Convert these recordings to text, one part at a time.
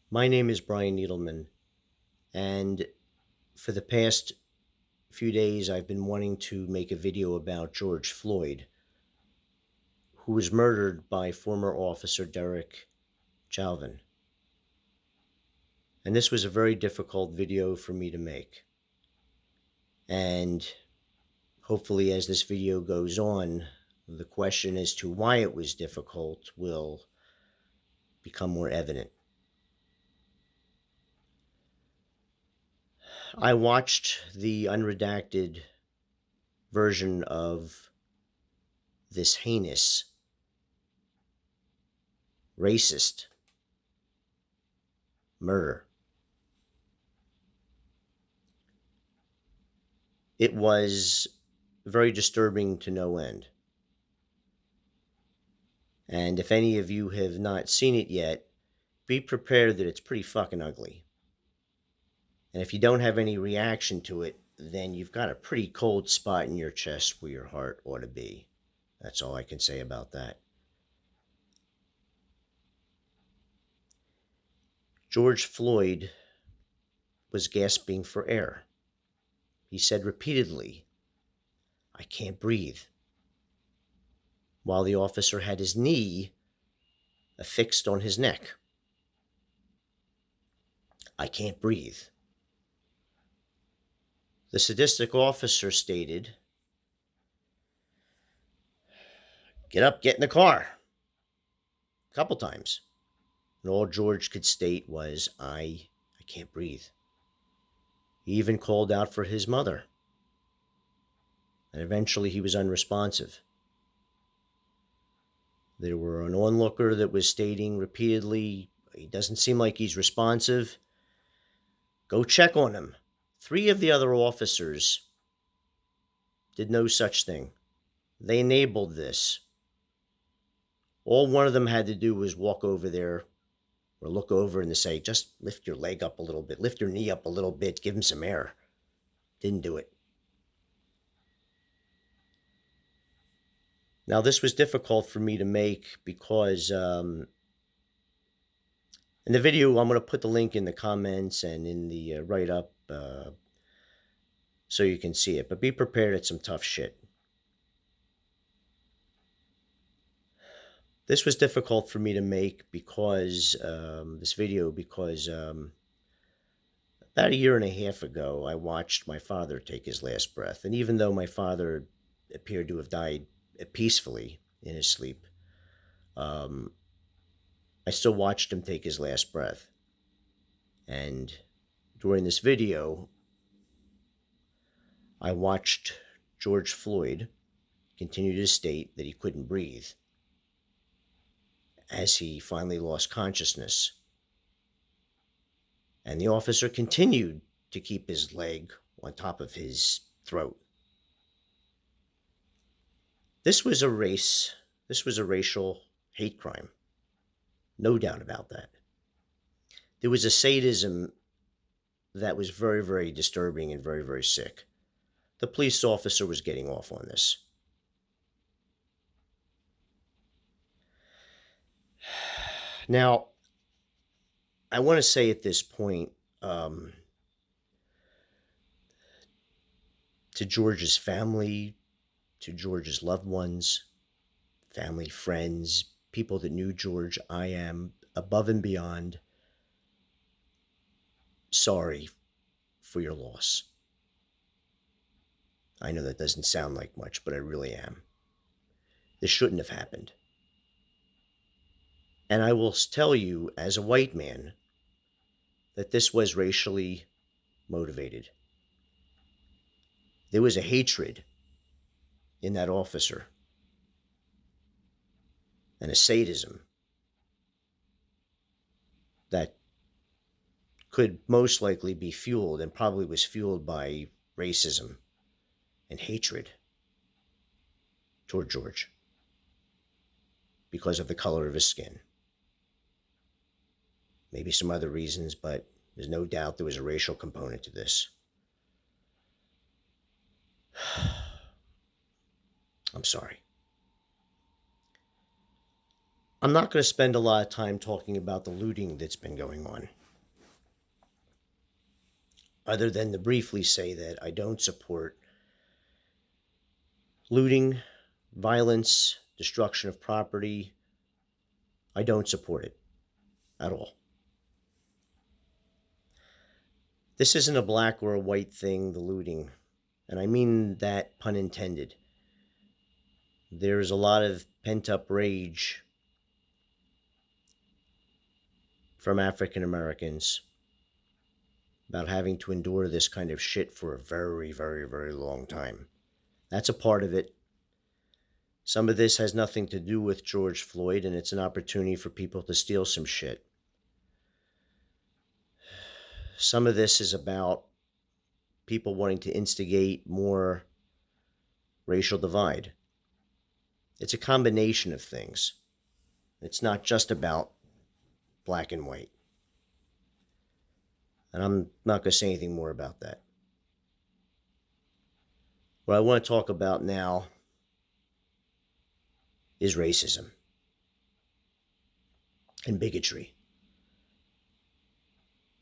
My name is Brian Needleman, and for the past few days, I've been wanting to make a video about George Floyd, who was murdered by former officer Derek Chauvin. And this was a very difficult video for me to make. And hopefully, as this video goes on, the question as to why it was difficult will become more evident. I watched the unredacted version of this heinous, racist murder. It was very disturbing to no end. And if any of you have not seen it yet, be prepared that it's pretty fucking ugly. And if you don't have any reaction to it, then you've got a pretty cold spot in your chest where your heart ought to be. That's all I can say about that. George Floyd was gasping for air. He said repeatedly, "I can't breathe," while the officer had his knee affixed on his neck. "I can't breathe." The sadistic officer stated, "Get up, get in the car," a couple times. And all George could state was, I can't breathe. He even called out for his mother. And eventually he was unresponsive. There were an onlooker that was stating repeatedly, "He doesn't seem like he's responsive. Go check on him." 3 of the other officers did no such thing. They enabled this. All one of them had to do was walk over there or look over and say, "Just lift your leg up a little bit, lift your knee up a little bit, give him some air." Didn't do it. Now, this was difficult for me to make because in the video, I'm going to put the link in the comments and in the write-up so you can see it. But be prepared, it's some tough shit. This was difficult for me to make because this video because about a year and a half ago, I watched my father take his last breath. And even though my father appeared to have died peacefully in his sleep, I still watched him take his last breath. And during this video, I watched George Floyd continue to state that he couldn't breathe as he finally lost consciousness. And the officer continued to keep his leg on top of his throat. This was a racial hate crime. No doubt about that. There was a sadism that was very, very disturbing and very, very sick. The police officer was getting off on this. Now, I want to say at this point to George's family, to George's loved ones, family, friends, people that knew George, I am above and beyond sorry for your loss. I know that doesn't sound like much, but I really am. This shouldn't have happened. And I will tell you, as a white man, that this was racially motivated. There was a hatred in that officer and a sadism that could most likely be fueled and probably was fueled by racism and hatred toward George because of the color of his skin. Maybe some other reasons, but there's no doubt there was a racial component to this. I'm sorry. I'm not going to spend a lot of time talking about the looting that's been going on, other than to briefly say that I don't support looting, violence, destruction of property. I don't support it at all. This isn't a black or a white thing, the looting, and I mean that pun intended. There's a lot of pent up rage from African Americans about having to endure this kind of shit for a very, very, very long time. That's a part of it. Some of this has nothing to do with George Floyd, and it's an opportunity for people to steal some shit. Some of this is about people wanting to instigate more racial divide. It's a combination of things. It's not just about black and white. And I'm not going to say anything more about that. What I want to talk about now is racism and bigotry.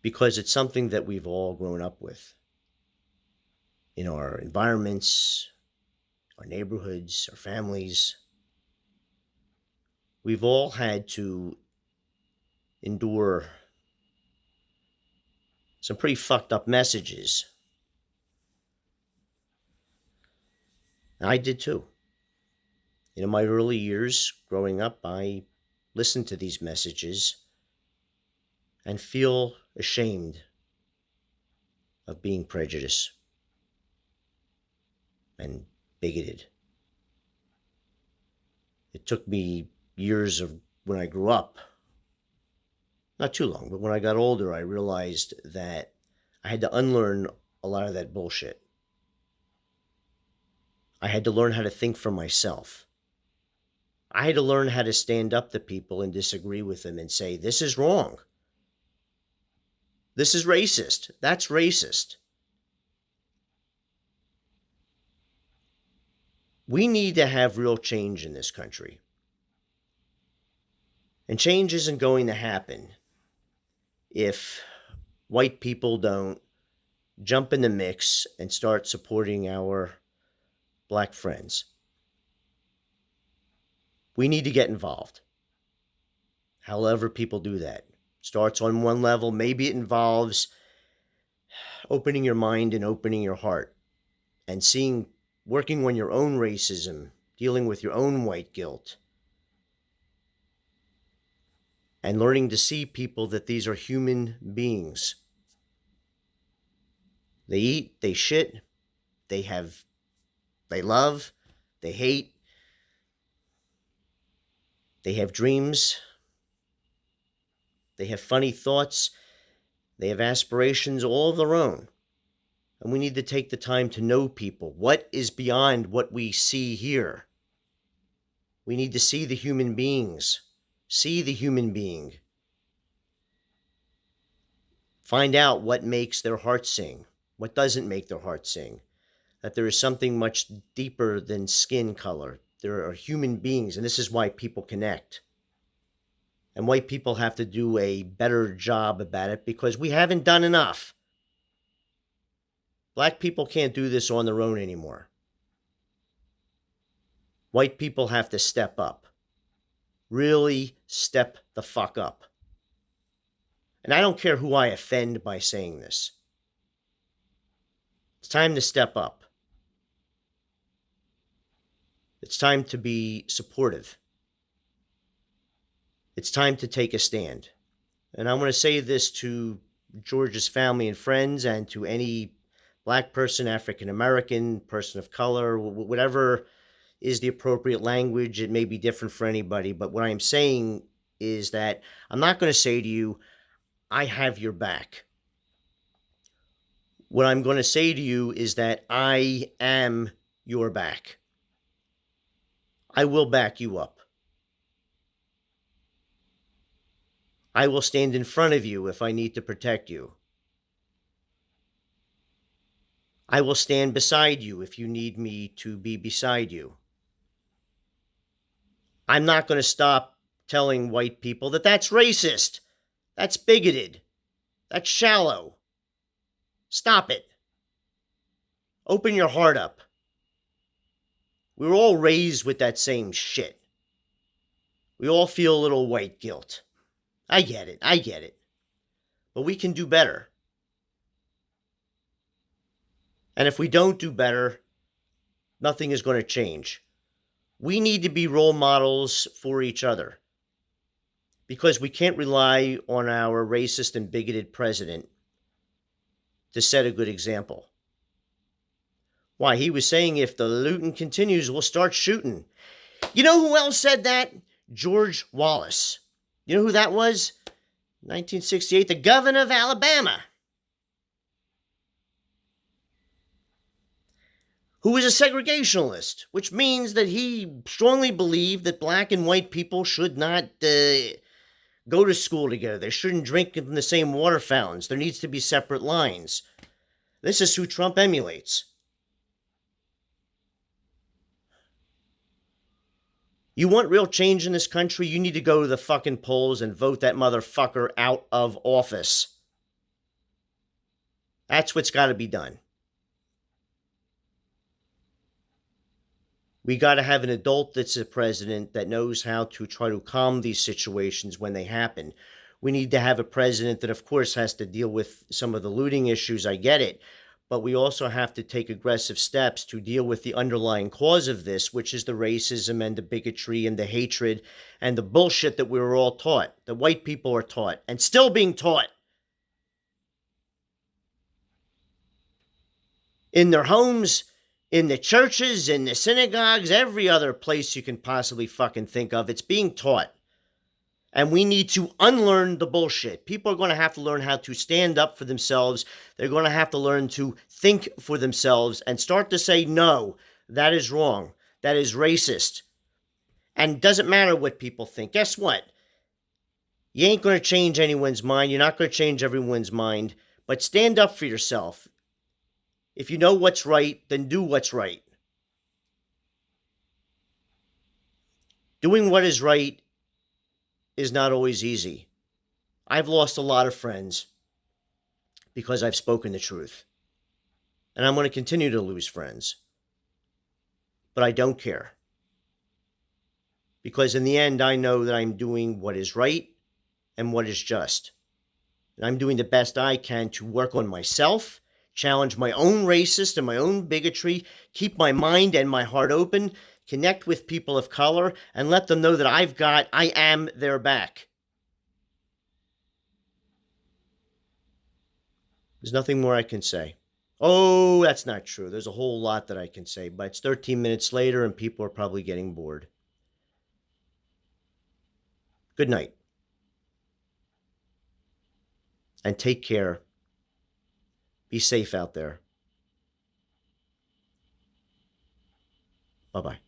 Because it's something that we've all grown up with in our environments, our neighborhoods, our families. We've all had to endure some pretty fucked up messages. And I did too. In my early years growing up, I listened to these messages and feel ashamed of being prejudiced and bigoted. It took me years of when I grew up, not too long, but when I got older, I realized that I had to unlearn a lot of that bullshit. I had to learn how to think for myself. I had to learn how to stand up to people and disagree with them and say, this is wrong. This is racist. That's racist. We need to have real change in this country. And change isn't going to happen if white people don't jump in the mix and start supporting our black friends. We need to get involved. However, people do that. Starts on one level. Maybe it involves opening your mind and opening your heart and working on your own racism, dealing with your own white guilt, and learning to see people that these are human beings. They eat, they shit, they love, they hate, they have dreams, they have funny thoughts, they have aspirations all of their own. And we need to take the time to know people. What is beyond what we see here? We need to see the human beings. See the human being. Find out what makes their heart sing, what doesn't make their heart sing. That there is something much deeper than skin color. There are human beings, and this is why people connect. And white people have to do a better job about it because we haven't done enough. Black people can't do this on their own anymore. White people have to step up. Really step the fuck up. And I don't care who I offend by saying this. It's time to step up. It's time to be supportive. It's time to take a stand. And I want to say this to George's family and friends and to any black person, African American, person of color, whatever is the appropriate language. It may be different for anybody, but what I'm saying is that I'm not going to say to you, I have your back. What I'm going to say to you is that I am your back. I will back you up. I will stand in front of you if I need to protect you. I will stand beside you if you need me to be beside you. I'm not going to stop telling white people that that's racist, that's bigoted, that's shallow. Stop it. Open your heart up. We were all raised with that same shit. We all feel a little white guilt. I get it. But we can do better. And if we don't do better, nothing is going to change. We need to be role models for each other. Because we can't rely on our racist and bigoted president to set a good example. Why, he was saying if the looting continues, we'll start shooting. You know who else said that? George Wallace. You know who that was? 1968, the governor of Alabama. Who was a segregationalist, which means that he strongly believed that black and white people should not go to school together. They shouldn't drink in the same water fountains. There needs to be separate lines. This is who Trump emulates. You want real change in this country? You need to go to the fucking polls and vote that motherfucker out of office. That's what's got to be done. We got to have an adult that's a president that knows how to try to calm these situations when they happen. We need to have a president that, of course, has to deal with some of the looting issues. I get it. But we also have to take aggressive steps to deal with the underlying cause of this, which is the racism and the bigotry and the hatred and the bullshit that we were all taught, that white people are taught and still being taught in their homes, in the churches, in the synagogues, every other place you can possibly fucking think of. It's being taught. And we need to unlearn the bullshit. People are going to have to learn how to stand up for themselves. They're going to have to learn to think for themselves and start to say, no, that is wrong. That is racist. And it doesn't matter what people think. Guess what? You ain't going to change anyone's mind. You're not going to change everyone's mind. But stand up for yourself. If you know what's right, then do what's right. Doing what is right is not always easy. I've lost a lot of friends because I've spoken the truth. And I'm going to continue to lose friends. But I don't care. Because in the end, I know that I'm doing what is right and what is just. And I'm doing the best I can to work on myself, challenge my own racist and my own bigotry, keep my mind and my heart open, connect with people of color, and let them know that I am their back. There's nothing more I can say. Oh, that's not true. There's a whole lot that I can say, but it's 13 minutes later and people are probably getting bored. Good night. And take care. Be safe out there. Bye-bye.